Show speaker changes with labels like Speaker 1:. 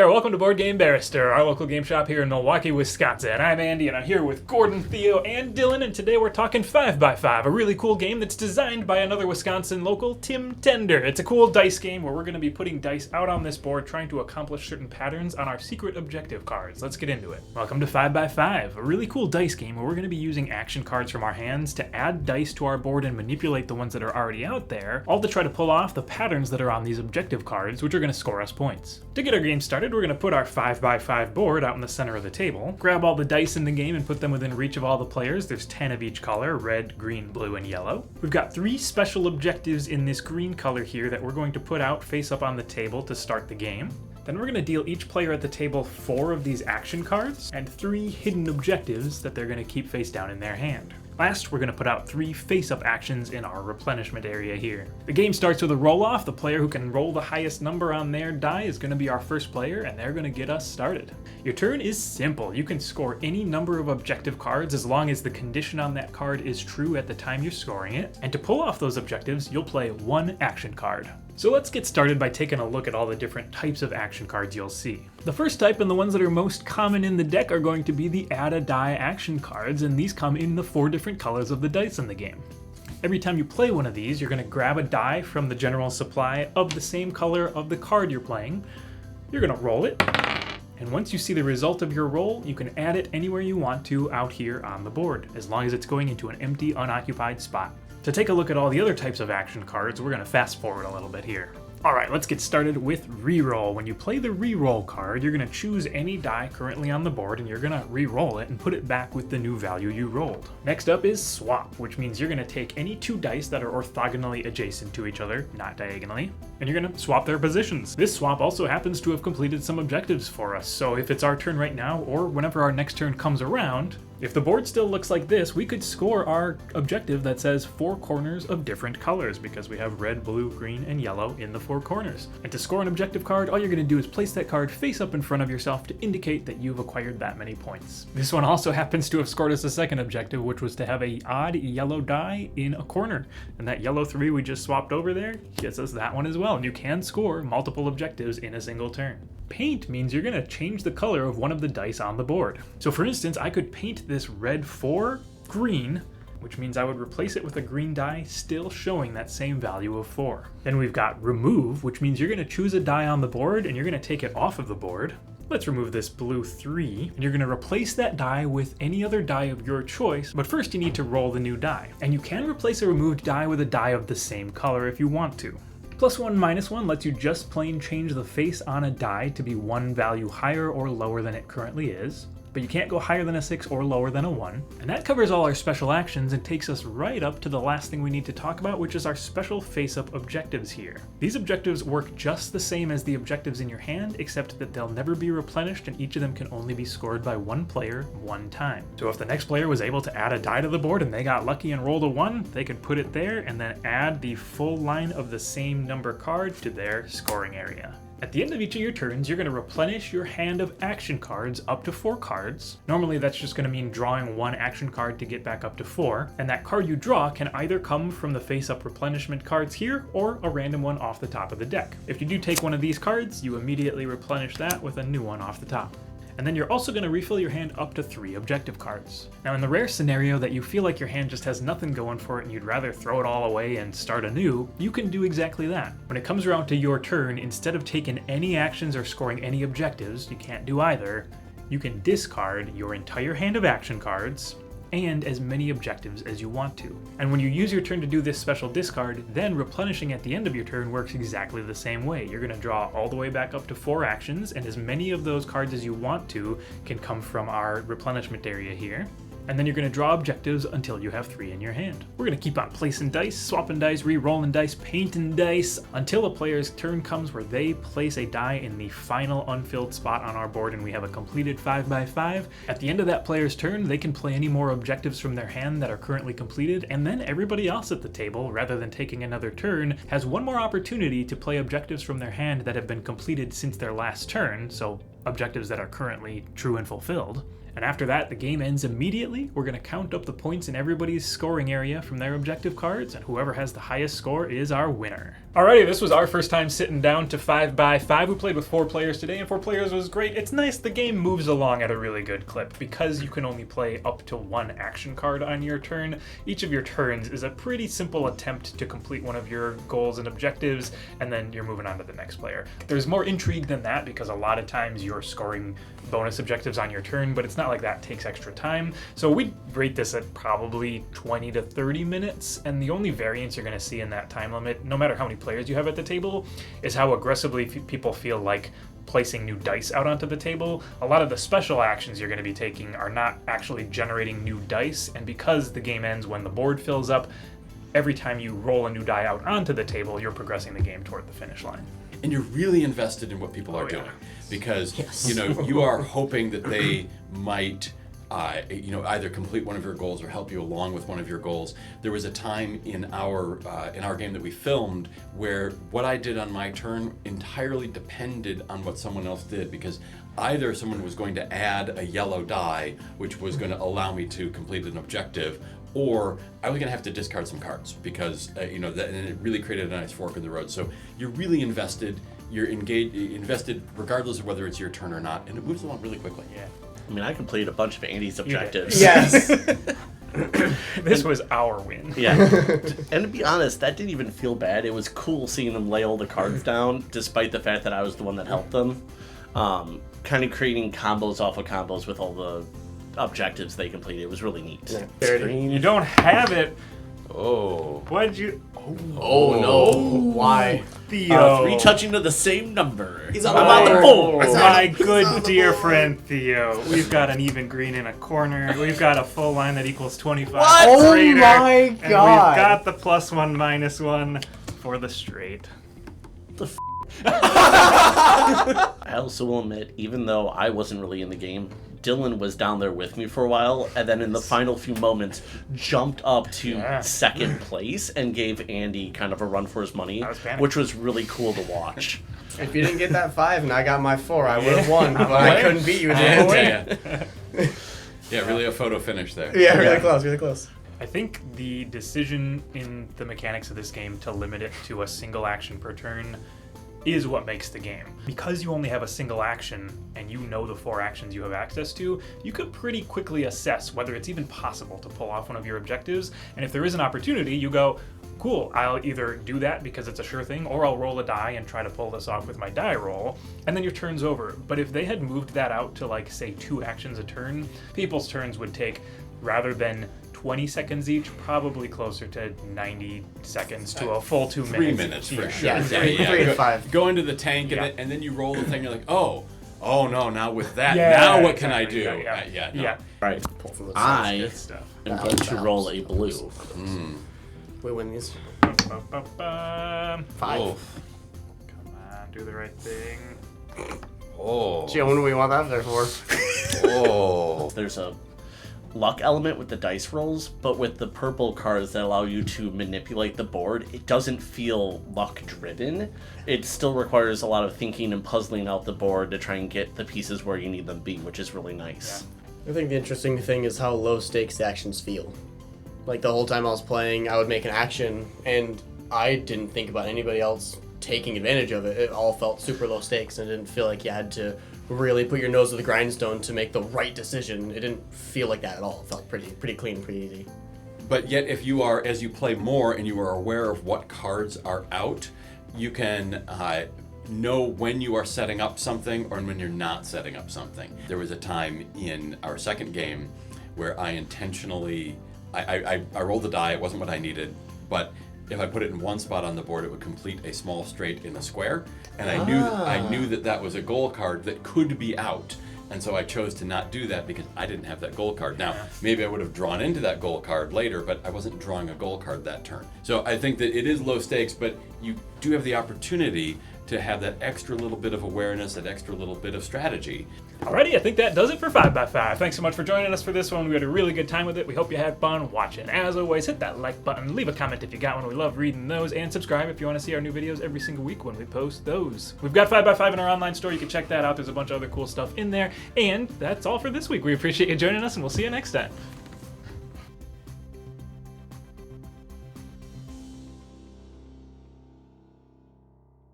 Speaker 1: there, welcome to Board Game Barrister, our local game shop here in Milwaukee, Wisconsin. I'm Andy and I'm here with Gordon, Theo, and Dylan, and today we're talking 5x5, a really cool game that's designed by another Wisconsin local, Tim Tender. It's a cool dice game where we're going to be putting dice out on this board trying to accomplish certain patterns on our secret objective cards. Let's get into it. Welcome to 5x5, a really cool dice game where we're going to be using action cards from our hands to add dice to our board and manipulate the ones that are already out there, all to try to pull off the patterns that are on these objective cards, which are going to score us points. To get our game started, we're going to put our 5x5 board out in the center of the table, grab all the dice in the game and put them within reach of all the players. There's 10 of each color, red, green, blue, and yellow. We've got 3 special objectives in this green color here that we're going to put out face up on the table to start the game. Then we're going to deal each player at the table 4 of these action cards and 3 hidden objectives that they're going to keep face down in their hand. Last, we're going to put out 3 face-up actions in our replenishment area here. The game starts with a roll-off. The player who can roll the highest number on their die is going to be our first player, and they're going to get us started. Your turn is simple. You can score any number of objective cards as long as the condition on that card is true at the time you're scoring it. And to pull off those objectives, you'll play 1 action card. So let's get started by taking a look at all the different types of action cards you'll see. The first type, and the ones that are most common in the deck, are going to be the add a die action cards, and these come in the 4 different colors of the dice in the game. Every time you play one of these, you're going to grab a die from the general supply of the same color of the card you're playing. You're going to roll it, and once you see the result of your roll, you can add it anywhere you want to out here on the board, as long as it's going into an empty, unoccupied spot. To take a look at all the other types of action cards, we're going to fast forward a little bit here. Alright, let's get started with reroll. When you play the reroll card, you're going to choose any die currently on the board and you're going to re-roll it and put it back with the new value you rolled. Next up is swap, which means you're going to take any 2 dice that are orthogonally adjacent to each other, not diagonally, and you're going to swap their positions. This swap also happens to have completed some objectives for us, so if it's our turn right now or whenever our next turn comes around, if the board still looks like this, we could score our objective that says 4 corners of different colors because we have red, blue, green, and yellow in the 4 corners. And to score an objective card, all you're going to do is place that card face up in front of yourself to indicate that you've acquired that many points. This one also happens to have scored us a second objective, which was to have an odd yellow die in a corner. And that yellow 3 we just swapped over there gets us that one as well. And you can score multiple objectives in a single turn. Paint means you're going to change the color of one of the dice on the board. So for instance, I could paint this red 4 green, which means I would replace it with a green die still showing that same value of 4. Then we've got remove, which means you're going to choose a die on the board and you're going to take it off of the board. Let's remove this blue 3, and you're going to replace that die with any other die of your choice, but first you need to roll the new die. And you can replace a removed die with a die of the same color if you want to. +1, -1 lets you just plain change the face on a die to be 1 value higher or lower than it currently is, but you can't go higher than a 6 or lower than a 1. And that covers all our special actions and takes us right up to the last thing we need to talk about, which is our special face-up objectives here. These objectives work just the same as the objectives in your hand, except that they'll never be replenished and each of them can only be scored by 1 player 1 time. So if the next player was able to add a die to the board and they got lucky and rolled a 1, they could put it there and then add the full line of the same number card to their scoring area. At the end of each of your turns, you're going to replenish your hand of action cards up to 4 cards. Normally that's just going to mean drawing 1 action card to get back up to 4, and that card you draw can either come from the face-up replenishment cards here or a random one off the top of the deck. If you do take one of these cards, you immediately replenish that with a new one off the top. And then you're also going to refill your hand up to 3 objective cards. Now in the rare scenario that you feel like your hand just has nothing going for it and you'd rather throw it all away and start anew, you can do exactly that. When it comes around to your turn, instead of taking any actions or scoring any objectives, you can't do either, you can discard your entire hand of action cards and as many objectives as you want to. And when you use your turn to do this special discard, then replenishing at the end of your turn works exactly the same way. You're going to draw all the way back up to 4 actions, and as many of those cards as you want to can come from our replenishment area here. And then you're going to draw objectives until you have 3 in your hand. We're going to keep on placing dice, swapping dice, re-rolling dice, painting dice, until a player's turn comes where they place a die in the final unfilled spot on our board and we have a completed 5x5. At the end of that player's turn, they can play any more objectives from their hand that are currently completed, and then everybody else at the table, rather than taking another turn, has one more opportunity to play objectives from their hand that have been completed since their last turn, so objectives that are currently true and fulfilled. And after that, the game ends immediately. We're going to count up the points in everybody's scoring area from their objective cards, and whoever has the highest score is our winner. Alrighty, this was our first time sitting down to 5x5. We played with 4 players today, and 4 players was great. It's nice the game moves along at a really good clip. Because you can only play up to 1 action card on your turn, each of your turns is a pretty simple attempt to complete one of your goals and objectives, and then you're moving on to the next player. There's more intrigue than that because a lot of times you're scoring bonus objectives on your turn, but it's not like that takes extra time. So we rate this at probably 20 to 30 minutes, and the only variance you're going to see in that time limit, no matter how many players you have at the table, is how aggressively people feel like placing new dice out onto the table. A lot of the special actions you're going to be taking are not actually generating new dice, and because the game ends when the board fills up, every time you roll a new die out onto the table, you're progressing the game toward the finish line.
Speaker 2: And you're really invested in what people are doing because you are hoping that they might either complete one of your goals or help you along with one of your goals. There was a time in our game that we filmed where what I did on my turn entirely depended on what someone else did, because either someone was going to add a yellow die, which was going to allow me to complete an objective, or I was going to have to discard some cards because and it really created a nice fork in the road. So you're really invested. You're invested regardless of whether it's your turn or not, and it moves along really quickly.
Speaker 1: Yeah.
Speaker 3: I mean, I completed a bunch of Andy's objectives.
Speaker 4: Yes.
Speaker 1: This was our win.
Speaker 3: Yeah. And to be honest, that didn't even feel bad. It was cool seeing them lay all the cards down, despite the fact that I was the one that helped them. Kind of creating combos off of combos with all the objectives they completed. It was really neat.
Speaker 4: Yeah.
Speaker 1: You don't have it.
Speaker 2: Oh.
Speaker 1: Why'd you?
Speaker 4: Oh no. Why?
Speaker 1: Theo.
Speaker 3: 3 touching to the same number.
Speaker 4: He's on
Speaker 3: the board.
Speaker 1: My good dear friend Theo. We've got an even green in a corner. We've got a full line that equals 25.
Speaker 4: What? Oh
Speaker 1: Straighter,
Speaker 4: my
Speaker 1: and we've
Speaker 4: God.
Speaker 1: got the +1 -1 for the straight.
Speaker 3: I also will admit, even though I wasn't really in the game, Dylan was down there with me for a while, and then in the final few moments jumped up to second place and gave Andy kind of a run for his money, which was really cool to watch.
Speaker 4: If you didn't get that 5 and I got my 4, I would have won, but I couldn't beat you at the end.
Speaker 2: Yeah, really a photo finish there.
Speaker 4: Yeah, really close, really close.
Speaker 1: I think the decision in the mechanics of this game to limit it to a single action per turn is what makes the game. Because you only have a single action and you know the 4 actions you have access to, you could pretty quickly assess whether it's even possible to pull off one of your objectives. And if there is an opportunity, you go, cool, I'll either do that because it's a sure thing, or I'll roll a die and try to pull this off with my die roll, and then your turn's over. But if they had moved that out to, like, say 2 actions a turn, people's turns would take, rather than 20 seconds each, probably closer to 90 seconds to a full 2 minutes.
Speaker 2: 3 minutes for sure.
Speaker 4: Yeah, 3 to 5.
Speaker 2: Go into the tank and then you roll the thing. You're like, oh no! Now with that,
Speaker 1: Yeah,
Speaker 2: now what can I
Speaker 1: exactly.
Speaker 2: do? No.
Speaker 3: All right.
Speaker 4: Pull from the
Speaker 3: I
Speaker 1: Good stuff.
Speaker 3: am going to roll a blue.
Speaker 4: We win these.
Speaker 1: Ba-ba-ba.
Speaker 4: 5.
Speaker 2: Oh.
Speaker 1: Come on, do the right thing.
Speaker 2: Oh.
Speaker 4: Gee, I wonder what we want that there for.
Speaker 2: Oh.
Speaker 3: There's a luck element with the dice rolls, but with the purple cards that allow you to manipulate the board, it doesn't feel luck driven. It still requires a lot of thinking and puzzling out the board to try and get the pieces where you need them to be, which is really nice.
Speaker 4: I think the interesting thing is how low stakes the actions feel. Like the whole time I was playing, I would make an action and I didn't think about anybody else taking advantage of it. It all felt super low stakes and it didn't feel like you had to really put your nose to the grindstone to make the right decision. It didn't feel like that at all. It felt pretty clean, pretty easy.
Speaker 2: But yet, if you are, as you play more and you are aware of what cards are out, you can know when you are setting up something or when you're not setting up something. There was a time in our second game where I intentionally, I rolled the die, it wasn't what I needed, but if I put it in one spot on the board, it would complete a small straight in a square, and I knew that was a goal card that could be out, and so I chose to not do that because I didn't have that goal card. Now, maybe I would have drawn into that goal card later, but I wasn't drawing a goal card that turn. So I think that it is low stakes, but you do have the opportunity to have that extra little bit of awareness, that extra little bit of strategy.
Speaker 1: Alrighty, I think that does it for 5x5. Thanks so much for joining us for this one. We had a really good time with it. We hope you had fun watching. As always, hit that like button, leave a comment if you got one. We love reading those, and subscribe if you want to see our new videos every single week when we post those. We've got 5x5 in our online store. You can check that out. There's a bunch of other cool stuff in there. And that's all for this week. We appreciate you joining us, and we'll see you next time.